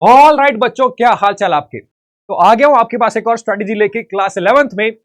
All right बच्चों, क्या हाल चाल आपके। तो आ गया हूं आपके पास एक और स्ट्रेटेजी लेके क्लास 11th में।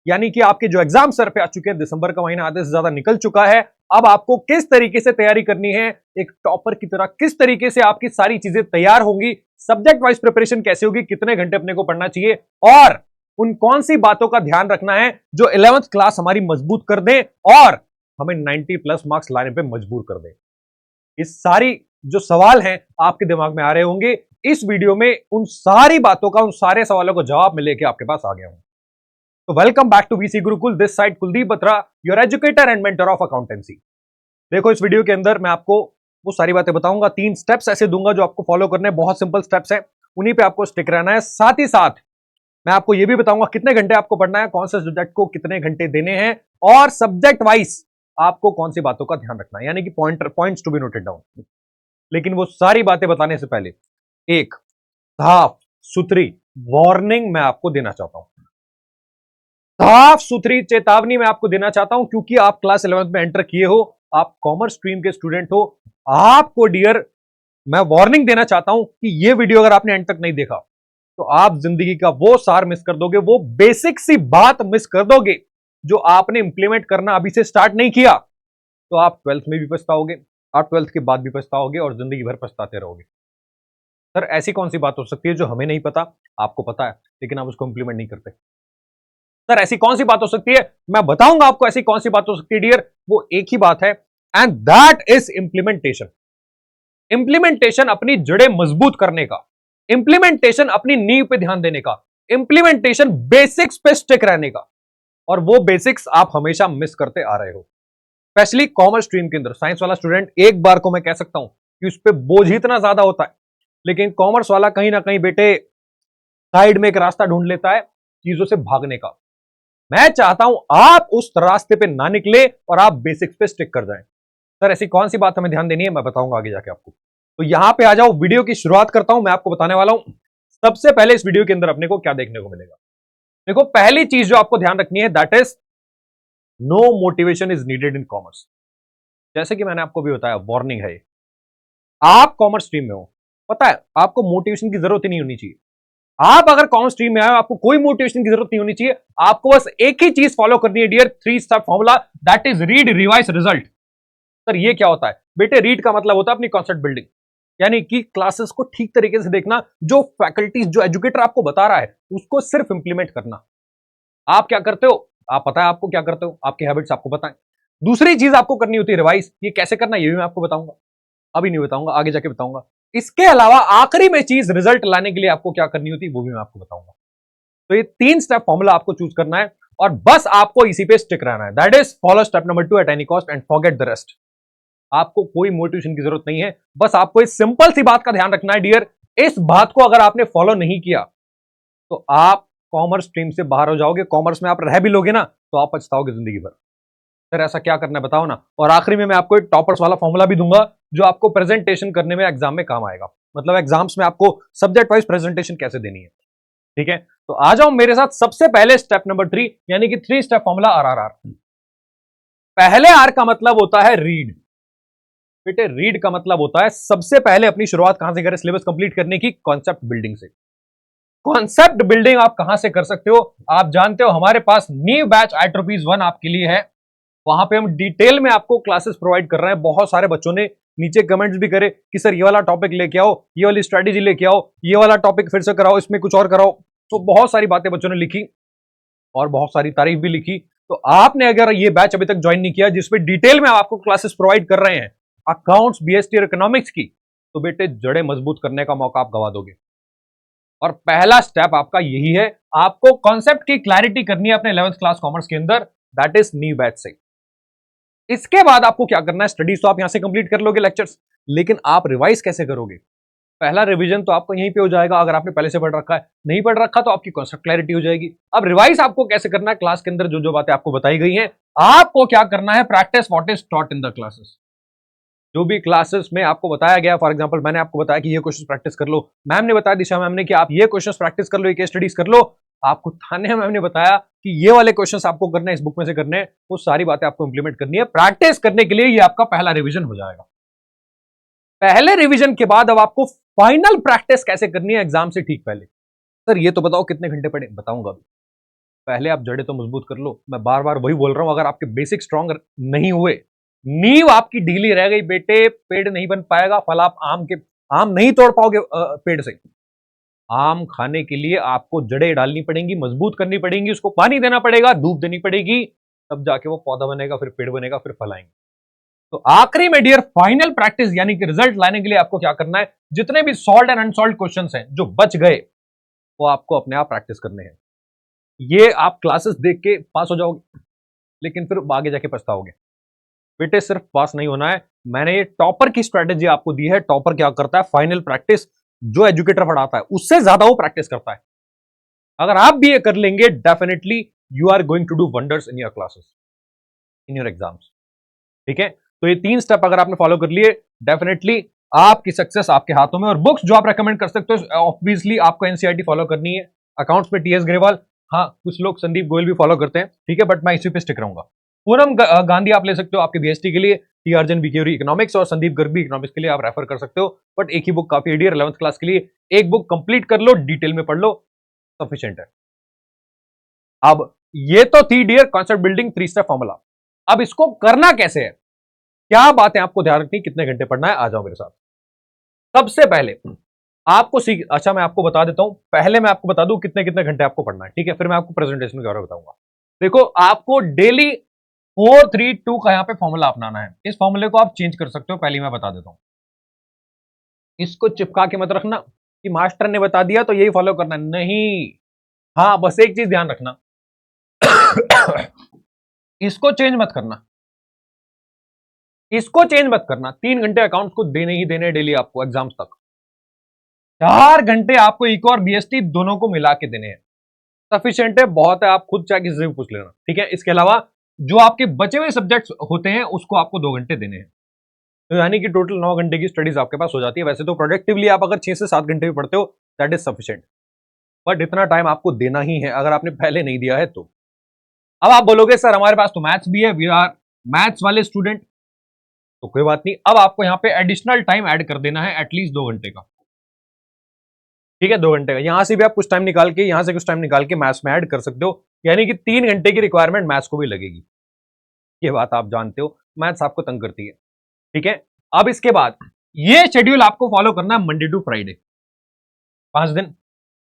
यानी कि आपके जो एग्जाम सर पे आ चुके हैं, दिसंबर का महीना आधे से ज्यादा निकल चुका है। अब आपको किस तरीके से तैयारी करनी है, एक टॉपर की तरह किस तरीके से आपकी सारी चीजें तैयार होंगी, सब्जेक्ट वाइज प्रिपरेशन कैसे होगी, कितने घंटे अपने को पढ़ना चाहिए और उन कौन सी बातों का ध्यान रखना है जो 11th क्लास हमारी मजबूत कर दे और हमें 90 प्लस मार्क्स लाने पे मजबूर कर दे। इस सारी जो सवाल हैं आपके दिमाग में आ रहे होंगे, इस वीडियो में उन सारी बातों का, उन सारे सवालों का जवाब मैं लेके आपके पास आ गया हूं। तो welcome back to VC Gurukul, this side Kuldeep Batra, your educator and mentor of accountancy. देखो, इस वीडियो के अंदर मैं आपको वो सारी बातें बताऊंगा, 3 स्टेप्स ऐसे दूंगा जो आपको फॉलो करने हैं। बहुत सिंपल स्टेप्स हैं, उन्हीं पे आपको स्टिक रहना है। साथ ही साथ मैं आपको यह भी बताऊंगा कितने घंटे आपको पढ़ना है, कौन से सब्जेक्ट को कितने घंटे देने हैं और सब्जेक्ट वाइज आपको कौन सी बातों का ध्यान रखना है, यानी कि points to be noted down. लेकिन वो सारी बातें बताने से पहले एक साफ सुथरी वार्निंग मैं आपको देना चाहता हूं, साफ सुथरी चेतावनी मैं आपको देना चाहता हूं, क्योंकि आप क्लास 11th में एंटर किए हो, आप कॉमर्स स्ट्रीम के स्टूडेंट हो। आपको डियर मैं वार्निंग देना चाहता हूं कि ये वीडियो अगर आपने एंड तक नहीं देखा तो आप जिंदगी का वो सार मिस कर दोगे, वो बेसिक सी बात मिस कर दोगे जो आपने इंप्लीमेंट करना अभी से स्टार्ट नहीं किया। तो आप 12th में भी पछताओगे, आप 12th के बाद भी पछताओगे और जिंदगी भर पछताते रहोगे। सर, ऐसी कौन सी बात हो सकती है जो हमें नहीं पता, आपको पता है लेकिन आप उसको इंप्लीमेंट नहीं करते। सर, ऐसी कौन सी बात हो सकती है, मैं बताऊंगा आपको ऐसी कौन सी बात हो सकती है डियर। वो एक ही बात है, and that is implementation. Implementation अपनी जड़ें मजबूत करने का, इंप्लीमेंटेशन अपनी नींव पे ध्यान देने का, इंप्लीमेंटेशन बेसिक्स पे स्टिक रहने का। और वो बेसिक्स आप हमेशा मिस करते आ रहे हो, स्पेशली कॉमर्स स्ट्रीम के अंदर। साइंस वाला स्टूडेंट एक बार को मैं कह सकता हूं कि उस पर बोझ ही इतना ज्यादा होता है, लेकिन कॉमर्स वाला कहीं ना कहीं बेटे साइड में एक रास्ता ढूंढ लेता है चीजों से भागने का। मैं चाहता हूं आप उस रास्ते पे ना निकले और आप बेसिक्स पे स्टिक कर जाएं। सर, ऐसी कौन सी बात हमें ध्यान देनी है, मैं बताऊंगा आगे जाके आपको। तो यहां पे आ जाओ, वीडियो की शुरुआत करता हूं। मैं आपको बताने वाला हूं सबसे पहले इस वीडियो के अंदर अपने को क्या देखने को मिलेगा। देखो, पहली चीज जो आपको ध्यान रखनी है, that is no motivation is needed in commerce. जैसे कि मैंने आपको भी बताया, वार्निंग है ये। आप कॉमर्स स्ट्रीम में हो, पता है आपको मोटिवेशन की जरूरत ही नहीं होनी चाहिए। आप अगर कॉमर्स स्ट्रीम में आए, आपको कोई मोटिवेशन की जरूरत नहीं होनी चाहिए। आपको बस एक ही चीज फॉलो करनी है dear, 3 step formula, that is read revise result. Sir, ये क्या होता है बेटे? रीड का मतलब होता है अपनी कॉन्सेप्ट बिल्डिंग, यानी कि क्लासेस को ठीक तरीके से देखना, जो फैकल्टीज, जो एजुकेटर आपको बता रहा है उसको सिर्फ इंप्लीमेंट करना। आप क्या करते हो, आप पता है आपको क्या करते हो, आपके हैबिट्स आपको पता है। दूसरी चीज आपको करनी होती है रिवाइज। ये कैसे करना ये भी मैं आपको बताऊंगा, अभी नहीं बताऊंगा, आगे जाके बताऊंगा। इसके अलावा आखिरी में चीज रिजल्ट लाने के लिए आपको क्या करनी होती है वो भी मैं आपको बताऊंगा। तो ये 3 स्टेप फॉर्मूला आपको चूज करना है और बस आपको इसी पे स्टिक रहना है। That is follow step number 2 at any cost and forget the rest. आपको कोई मोटिवेशन की जरूरत नहीं है, बस आपको इस सिंपल सी बात का ध्यान रखना है डियर। इस बात को अगर आपने फॉलो नहीं किया तो आप कॉमर्स स्ट्रीम से बाहर हो जाओगे। कॉमर्स में आप रह भी लोगे ना तो आप पछताओगे जिंदगी भर। सर, ऐसा क्या करना है बताओ ना। और आखिरी में मैं आपको एक टॉपर्स वाला फॉर्मूला भी दूंगा जो आपको प्रेजेंटेशन करने में एग्जाम में काम आएगा। मतलब एग्जाम्स में आपको सब्जेक्ट वाइज प्रेजेंटेशन कैसे देनी है। ठीक है, तो आ जाओ मेरे साथ सबसे पहले स्टेप नंबर 3, यानी कि 3 स्टेप फॉर्मूला RRR। पहले आर का मतलब होता है रीड। बेटे, रीड का मतलब होता है सबसे पहले अपनी शुरुआत कहां से करें, सिलेबस कंप्लीट करने की, कॉन्सेप्ट बिल्डिंग से। कॉन्सेप्ट बिल्डिंग आप कहां से कर सकते हो, आप जानते हो हमारे पास न्यू बैच IEEE 1 आपके लिए है। वहां पे हम डिटेल में आपको क्लासेस प्रोवाइड कर रहे हैं। बहुत सारे बच्चों ने नीचे कमेंट्स भी करे कि सर ये वाला टॉपिक लेके आओ, ये वाली स्ट्रेटेजी लेके आओ, ये वाला टॉपिक फिर से कराओ, इसमें कुछ और कराओ। तो बहुत सारी बातें बच्चों ने लिखी और बहुत सारी तारीफ भी लिखी। तो आपने अगर ये बैच अभी तक ज्वाइन नहीं किया जिसमें डिटेल में आपको क्लासेस प्रोवाइड कर रहे हैं अकाउंट्स, BST और इकोनॉमिक्स की, तो बेटे जड़ें मजबूत करने का मौका आप गवा दोगे। और पहला स्टेप आपका यही है, आपको कॉन्सेप्ट की क्लैरिटी करनी है अपने 11th क्लास कॉमर्स के अंदर, दैट इज न्यू बैच से। इसके बाद आपको क्या करना है, स्टडीज तो आप यहां से कंप्लीट कर लोगे लेक्चर्स, लेकिन आप रिवाइज कैसे करोगे? पहला रिवीजन तो आपको यहीं पे हो जाएगा अगर आपने पहले से पढ़ रखा है, नहीं पढ़ रखा तो आपकी कॉन्सेप्ट क्लैरिटी हो जाएगी। अब रिवाइज आपको कैसे करना है, क्लास के अंदर जो जो बातें आपको बताई गई हैं, आपको क्या करना है, practice what is taught in the classes. जो भी क्लासेस में आपको बताया गया, फॉर एग्जांपल मैंने आपको बताया कि ये क्वेश्चन प्रैक्टिस कर लो, मैम ने बताया, दिशा मैम ने, कि आप ये क्वेश्चन प्रैक्टिस कर लो, ये केस स्टडीज कर लो। आपको थानिया मैम ने बताया कि ये वाले क्वेश्चंस आपको करने हैं, इस बुक में से करने हैं। वो सारी बातें आपको इंप्लीमेंट करनी है। प्रैक्टिस करने के लिए ये आपका पहला रिवीजन हो जाएगा। पहले रिवीजन के बाद अब आपको फाइनल प्रैक्टिस कैसे करनी है एग्जाम से ठीक पहले। सर ये तो बताओ कितने घंटे पढ़े, बताऊंगा अभी। पहले आप जड़े तो मजबूत कर लो। मैं बार बार वही बोल रहा हूं, अगर आपके बेसिक स्ट्रांग नहीं हुए, नींव आपकी ढीली रह गई बेटे, पेड़ नहीं बन पाएगा। फल आप आम नहीं तोड़ पाओगे पेड़ से। आम खाने के लिए आपको जड़ें डालनी पड़ेंगी, मजबूत करनी पड़ेंगी, उसको पानी देना पड़ेगा, धूप देनी पड़ेगी, तब जाके वो पौधा बनेगा, फिर पेड़ बनेगा, फिर फल आएंगे। तो आखिरी में डियर फाइनल प्रैक्टिस यानी कि रिजल्ट लाने के लिए आपको क्या करना है, जितने भी सॉल्व एंड अनसॉल्व क्वेश्चंस हैं जो बच गए, वो आपको अपने आप प्रैक्टिस करने हैं। ये आप क्लासेस देख के पास हो जाओगे, लेकिन फिर आगे जाके पछताओगे। बेटे सिर्फ पास नहीं होना है, मैंने ये टॉपर की स्ट्रेटेजी आपको दी है। टॉपर क्या करता है, फाइनल प्रैक्टिस जो एजुकेटर पढ़ाता है उससे ज्यादा वो प्रैक्टिस करता है। अगर आप भी ये कर लेंगे, definitely you are going to do wonders in your classes, in your exams. ठीक है, तो ये 3 स्टेप अगर आपने फॉलो कर लिए, डेफिनेटली आपकी सक्सेस आपके हाथों में। और बुक्स जो आप रेकमेंड कर सकते हो, ऑब्वियसली आपको एनसीईआरटी फॉलो करनी है। अकाउंट्स में टीएस ग्रेवाल, हाँ कुछ लोग संदीप गोयल भी फॉलो करते हैं, ठीक है, बट मैं इसी पे स्टिक रहूंगा। पूनम गांधी आप ले सकते हो आपके बीएसटी के लिए, टी अर्जुन बीकेरी इकोनॉमिक्स, और संदीप गर्ग भी इकोनॉमिक्स के लिए आप रेफर कर सकते हो। बट एक ही बुक काफी है डियर 11th क्लास के लिए। एक बुक कंप्लीट कर लो, डिटेल में पढ़ लो, सफिशिएंट है। अब ये तो थी dear concept building 3 step formula. अब इसको करना कैसे है, क्या बातें आपको ध्यान रखनी, कितने घंटे पढ़ना है, आ जाओ मेरे साथ। सबसे पहले आपको अच्छा मैं आपको बता देता हूं, पहले मैं आपको बता दूं कितने कितने घंटे आपको पढ़ना है, ठीक है, फिर मैं आपको प्रेजेंटेशन के बारे में बताऊंगा। देखो आपको डेली 4-3-2 का यहां पे फॉर्मूला अपनाना है। इस फॉर्मूले को आप चेंज कर सकते हो, पहले मैं बता देता हूं। इसको चिपका के मत रखना कि मास्टर ने बता दिया तो यही फॉलो करना, नहीं। हाँ बस एक चीज ध्यान रखना इसको चेंज मत करना, इसको चेंज मत करना। 3 घंटे अकाउंट्स को देने ही देने डेली आपको एग्जाम्स तक। 4 घंटे आपको इको और बीएसटी दोनों को मिला के देने हैं, सफिशिएंट है, बहुत है। आप खुद चाहे किसी से भी पूछ लेना, ठीक है। इसके अलावा जो आपके बचे हुए सब्जेक्ट्स होते हैं उसको आपको 2 घंटे देने हैं, तो यानी कि टोटल 9 घंटे की स्टडीज आपके पास हो जाती है। वैसे तो प्रोडक्टिवली आप अगर 6 से 7 घंटे भी पढ़ते हो, दैट इज सफिशिएंट, बट इतना टाइम आपको देना ही है अगर आपने पहले नहीं दिया है तो। अब आप बोलोगे सर हमारे पास तो मैथ्स भी है, वी आर मैथ्स वाले स्टूडेंट, तो कोई बात नहीं। अब आपको यहां पे एडिशनल टाइम ऐड कर देना है, एटलीस्ट 2 घंटे का, ठीक है, 2 घंटे का। यहां से भी आप कुछ टाइम निकाल के, यहां से कुछ टाइम निकाल के मैथ्स में ऐड कर सकते हो, यानी कि 3 घंटे की रिक्वायरमेंट मैथ्स को भी लगेगी। ये बात आप जानते हो, मैथ्स आपको तंग करती है, ठीक है। अब इसके बाद ये शेड्यूल आपको फॉलो करना है मंडे टू फ्राइडे, 5 दिन।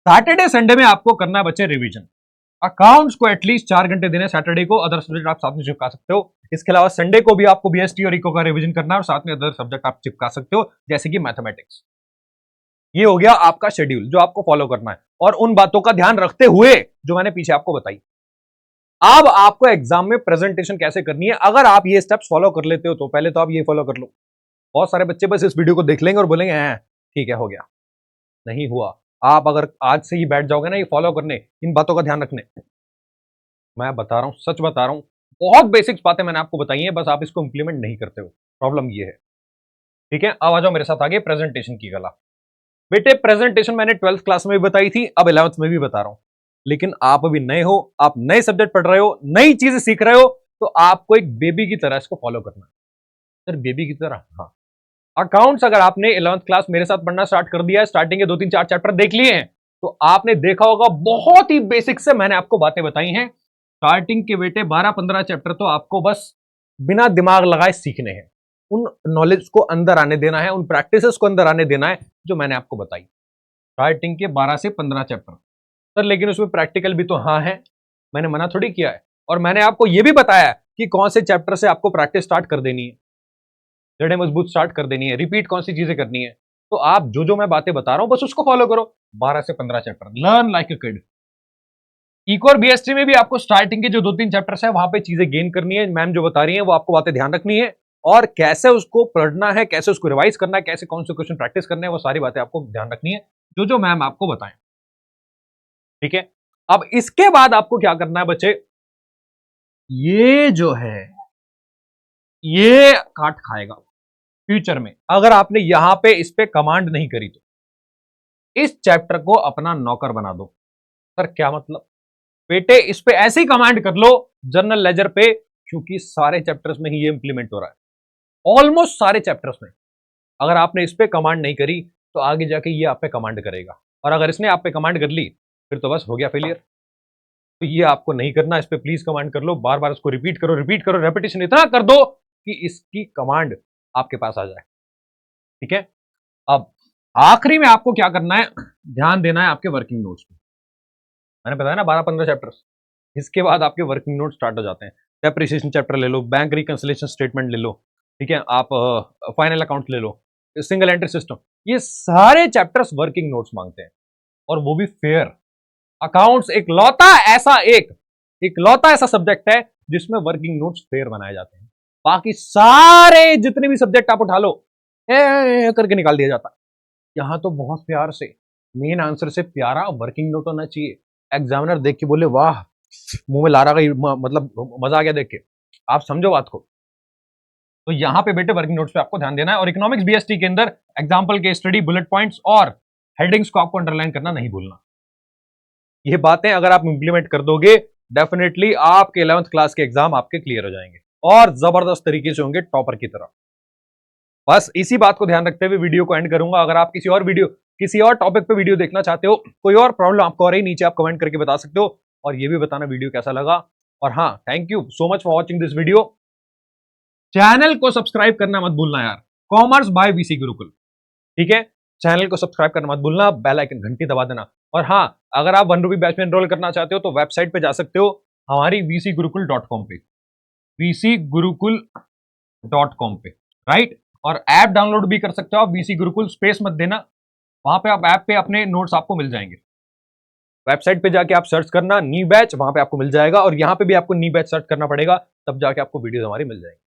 सैटरडे संडे में आपको करना है बच्चे रिवीजन। अकाउंट्स को एटलीस्ट 4 घंटे देने सैटरडे को, अदर सब्जेक्ट आप साथ में चिपका सकते हो। इसके अलावा संडे को भी आपको बीएसटी और इको का रिवीजन करना है, और साथ में अदर सब्जेक्ट आप चिपका सकते हो, जैसे कि मैथमेटिक्स। ये हो गया आपका शेड्यूल जो आपको फॉलो करना है, और उन बातों का ध्यान रखते हुए जो मैंने पीछे आपको बताई। अब आपको एग्जाम में प्रेजेंटेशन कैसे करनी है, अगर आप ये स्टेप्स फॉलो कर लेते हो तो पहले तो आप ये फॉलो कर लो। बहुत सारे बच्चे बस इस वीडियो को देख लेंगे और बोलेंगे हैं ठीक है हो गया, नहीं हुआ। आप अगर आज से ही बैठ जाओगे ना ये फॉलो करने, इन बातों का ध्यान रखने, मैं बता रहा हूं, सच बता रहा हूं, बहुत बेसिक्स बातें मैंने आपको बताई हैं, बस आप इसको इंप्लीमेंट नहीं करते हो, प्रॉब्लम ये है, ठीक है। अब आ जाओ मेरे साथ आगे प्रेजेंटेशन की कला। बेटे प्रेजेंटेशन मैंने 12th क्लास में भी बताई थी, अब 11th में भी बता रहा हूं, लेकिन आप अभी नए हो, आप नए सब्जेक्ट पढ़ रहे हो, नई चीजें सीख रहे हो, तो आपको एक बेबी की तरह इसको फॉलो करना है। सर बेबी की तरह, हाँ। अकाउंट्स अगर आपने 11th क्लास मेरे साथ पढ़ना स्टार्ट कर दिया है, स्टार्टिंग के 2-3-4 चैप्टर देख लिए हैं, तो आपने देखा होगा बहुत ही बेसिक से मैंने आपको बातें बताई हैं। स्टार्टिंग के बेटे 12-15 चैप्टर तो आपको बस बिना दिमाग लगाए सीखने हैं, उन नॉलेज को अंदर आने देना है, उन प्रैक्टिसेस को अंदर आने देना है जो मैंने आपको बताई। स्टार्टिंग के 12 से 15 चैप्टर सर, लेकिन उसमें प्रैक्टिकल भी तो हाँ है, मैंने मना थोड़ी किया है। और मैंने आपको यह भी बताया कि कौन से चैप्टर से आपको प्रैक्टिस स्टार्ट कर देनी है, जड़ें मजबूत स्टार्ट कर देनी है, रिपीट कौन सी चीजें करनी है। तो आप जो जो मैं बातें बता रहा हूं बस उसको फॉलो करो। 12 से 15 chapter, learn like a kid. Eco और बीएसटी में भी आपको स्टार्टिंग के जो 2-3 चैप्टर्स है वहां पे चीजें गेन करनी है, मैम जो बता रही है वो आपको बातें ध्यान रखनी है, और कैसे उसको पढ़ना है, कैसे उसको रिवाइज करना है, कैसे कौन से क्वेश्चन प्रैक्टिस करने हैं, वो सारी बातें आपको ध्यान रखनी है, जो जो मैम आपको बताएं, ठीक है। अब इसके बाद आपको क्या करना है बच्चे, ये जो है ये काट खाएगा फ्यूचर में अगर आपने यहां पे इस पे कमांड नहीं करी तो। इस चैप्टर को अपना नौकर बना दो। सर क्या मतलब, बेटे इस पे ऐसी कमांड कर लो जर्नल लेजर पे, क्योंकि सारे चैप्टर्स में ही ये इंप्लीमेंट हो रहा है, ऑलमोस्ट सारे चैप्टर्स में। अगर आपने इस पे कमांड नहीं करी तो आगे जाके ये आप पे कमांड करेगा, और अगर इसने आप पे कमांड कर ली फिर तो बस हो गया फेलियर। तो ये आपको नहीं करना, इस पे प्लीज कमांड कर लो, बार बार इसको रिपीट करो, रिपीट करो, रेपिटेशन इतना कर दो कि इसकी कमांड आपके पास आ जाए। ठीक है, अब आखिरी में आपको क्या करना है, ध्यान देना है आपके वर्किंग नोट्स पे। मैंने बताया ना 12-15 चैप्टर्स, इसके बाद आपके वर्किंग नोट स्टार्ट हो जाते हैं। डेप्रिसिएशन चैप्टर ले लो, बैंक रिकंसिलिएशन स्टेटमेंट ले लो, ठीक है, आप फाइनल अकाउंट ले लो, सिंगल एंट्री सिस्टम, ये सारे चैप्टर्स वर्किंग नोट्स मांगते हैं, और वो भी फेयर। अकाउंट्स एक लौता ऐसा सब्जेक्ट है जिसमें वर्किंग नोट्स फेयर बनाए जाते हैं। बाकी सारे जितने भी सब्जेक्ट आप उठा लो करके निकाल दिया जाता। यहां तो बहुत प्यार से, मेन आंसर से प्यारा वर्किंग नोट होना चाहिए, एग्जामिनर देख के बोले वाह, मुंह में लारा का मतलब मजा आ गया देख के। आप समझो बात को। तो यहां पे बेटे वर्किंग नोट्स पे आपको ध्यान देना है, और इकोनॉमिक्स बीएसटी के अंदर एग्जांपल के स्टडी, बुलेट पॉइंट्स और हेडिंग्स को आपको अंडरलाइन करना नहीं भूलना। ये बातें अगर आप इंप्लीमेंट कर दोगे, डेफिनेटली आपके 11th क्लास के एग्जाम आपके क्लियर हो जाएंगे और जबरदस्त तरीके से होंगे, टॉपर की तरह। बस इसी बात को ध्यान रखते हुए वीडियो को एंड करूंगा। अगर आप किसी और टॉपिक पे वीडियो देखना चाहते हो, कोई और प्रॉब्लम आपको आ रही, नीचे आप कमेंट करके बता सकते हो, और ये भी बताना वीडियो कैसा लगा। और हाँ, thank you so much for watching this video. Channel को सब्सक्राइब करना मत भूलना यार, कॉमर्स बाय वीसी गुरुकुल। ठीक है, चैनल को सब्सक्राइब करना मत भूलना, बेल आइकन घंटी दबा देना। और हाँ, अगर आप 1 रुपी बैच में एनरोल करना चाहते हो तो वेबसाइट पे जा सकते हो, हमारी vcgurukul.com पे, vcgurukul.com पे, राइट। और ऐप डाउनलोड भी कर सकते हो आप, वीसी गुरुकुल स्पेस मत देना, वहां पे आप ऐप पे अपने नोट्स आपको मिल जाएंगे। वेबसाइट पे जाके आप सर्च करना नी बैच, वहां पे आपको मिल जाएगा, और यहां पे भी आपको नी बैच सर्च करना पड़ेगा, तब जाके आपको वीडियो हमारी मिल जाएगी।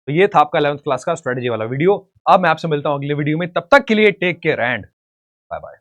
तो ये था आपका 11th क्लास का स्ट्रेटेजी वाला वीडियो। अब मैं आपसे मिलता हूं अगले वीडियो में, तब तक के लिए take care and bye bye.